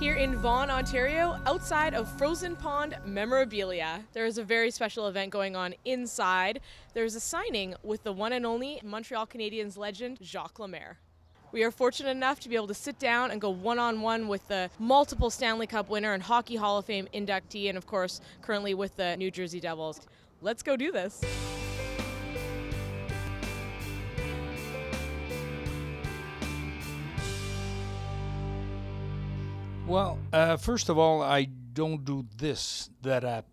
Here in Vaughan, Ontario, outside of Frozen Pond Memorabilia, there is a very special event going on inside. There's a signing with the one and only Montreal Canadiens legend, Jacques Lemaire. We are fortunate enough to be able to sit down and go one-on-one with the multiple Stanley Cup winner and Hockey Hall of Fame inductee, and of course, currently with the New Jersey Devils. Let's go do this. Well, first of all, I don't do this that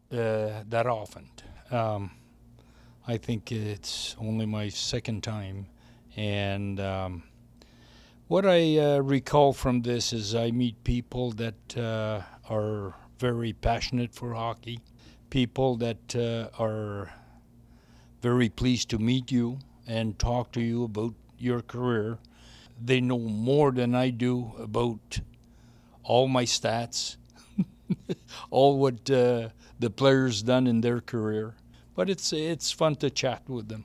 often. I think it's only my second time, and what I recall from this is I meet people that are very passionate for hockey, people that are very pleased to meet you and talk to you about your career. They know more than I do about all my stats, all what the players done in their career. But it's fun to chat with them.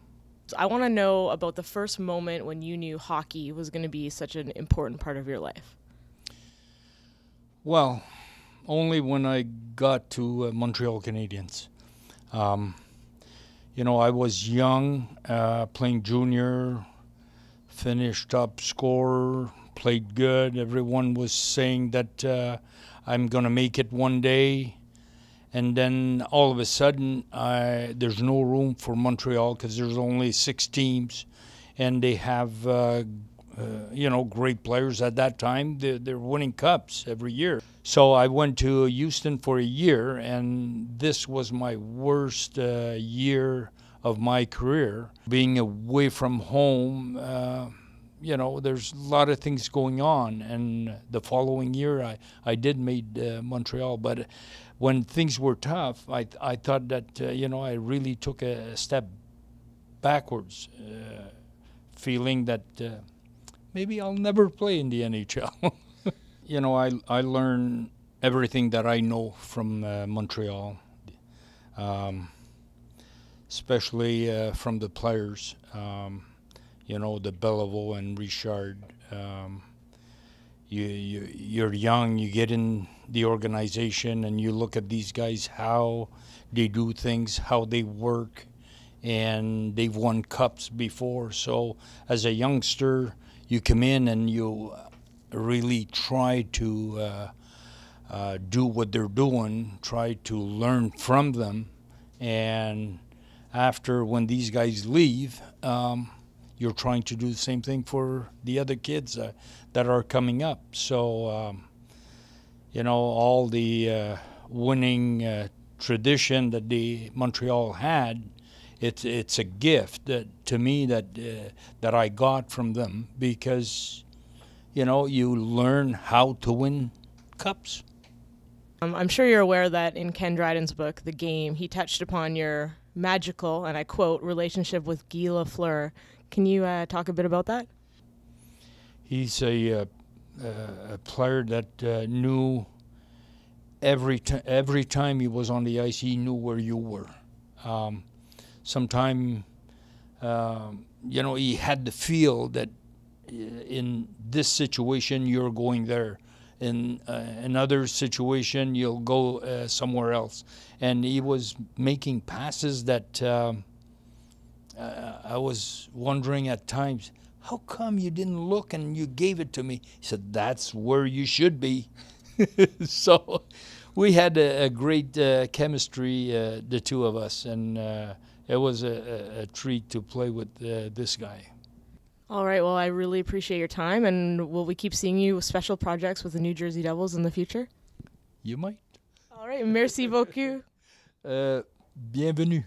I want to know about the first moment when you knew hockey was going to be such an important part of your life. Well, only when I got to Montreal Canadiens. I was young, playing junior, finished top scorer, played good. Everyone was saying that I'm going to make it one day. And then all of a sudden, there's no room for Montreal because there's only 6 teams. And they have, great players at that time. They're winning cups every year. So I went to Houston for a year, and this was my worst year of my career. Being away from home, there's a lot of things going on, and the following year I did made Montreal, but when things were tough, I thought that I really took a step backwards, feeling that maybe I'll never play in the NHL. I learned everything that I know from Montreal, especially from the players. The Béliveau and Richard. You're young, you get in the organization and you look at these guys, how they do things, how they work, and they've won cups before. So as a youngster, you come in and you really try to do what they're doing, try to learn from them. And after, when these guys leave, you're trying to do the same thing for the other kids that are coming up. So, all the winning tradition that the Montreal had, it's a gift to me that I got from them, because, you learn how to win cups. I'm sure you're aware that in Ken Dryden's book, The Game, he touched upon your magical, and I quote, relationship with Guy Lafleur. Can you talk a bit about that? He's a player that knew every time he was on the ice, he knew where you were. Sometime, he had the feel that in this situation you're going there. In another situation, you'll go somewhere else. And he was making passes that I was wondering at times, how come you didn't look and you gave it to me? He said, that's where you should be. So we had a great chemistry, the two of us, and it was a treat to play with this guy. All right, well, I really appreciate your time, and will we keep seeing you with special projects with the New Jersey Devils in the future? You might. All right, merci beaucoup. Bienvenue.